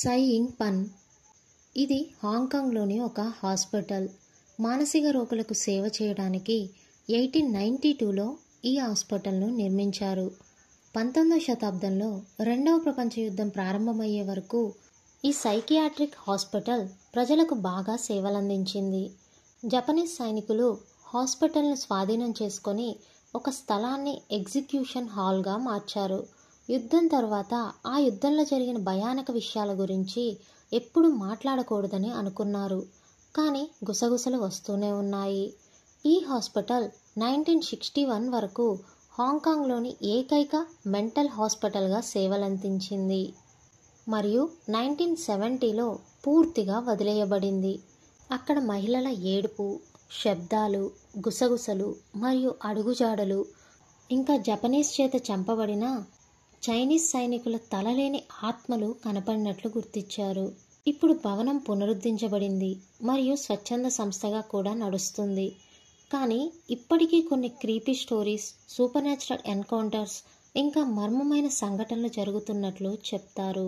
సై ఇంగ్ పన్. ఇది హాంకాంగ్లోని ఒక హాస్పిటల్. మానసిక రోగులకు సేవ చేయడానికి 1892లో ఈ హాస్పిటల్ను నిర్మించారు. 19వ శతాబ్దంలో రెండవ ప్రపంచ యుద్ధం ప్రారంభమయ్యే వరకు ఈ సైకియాట్రిక్ హాస్పిటల్ ప్రజలకు బాగా సేవలందించింది. జపనీస్ సైనికులు హాస్పిటల్ను స్వాధీనం చేసుకొని ఒక స్థలాన్ని ఎగ్జిక్యూషన్ హాల్గా మార్చారు. యుద్ధం తర్వాత ఆ యుద్ధంలో జరిగిన భయానక విషయాల గురించి ఎప్పుడూ మాట్లాడకూడదని అనుకున్నారు. కానీ గుసగుసలు వస్తూనే ఉన్నాయి. ఈ హాస్పిటల్ 1961 వరకు హాంకాంగ్లోని ఏకైక మెంటల్ హాస్పిటల్గా సేవలందించింది మరియు 1970లో పూర్తిగా వదిలేయబడింది. అక్కడ మహిళల ఏడుపు, శబ్దాలు, గుసగుసలు మరియు అడుగుజాడలు, ఇంకా జపనీస్ చేత చంపబడిన చైనీస్ సైనికుల తలలేని ఆత్మలు కనపడినట్లు గుర్తించారు. ఇప్పుడు భవనం పునరుద్ధరించబడింది మరియు స్వచ్ఛంద సంస్థగా కూడా నడుస్తుంది. కానీ ఇప్పటికీ కొన్ని creepy stories, super natural encounters ఇంకా మర్మమైన సంఘటనలు జరుగుతున్నట్లు చెప్తారు.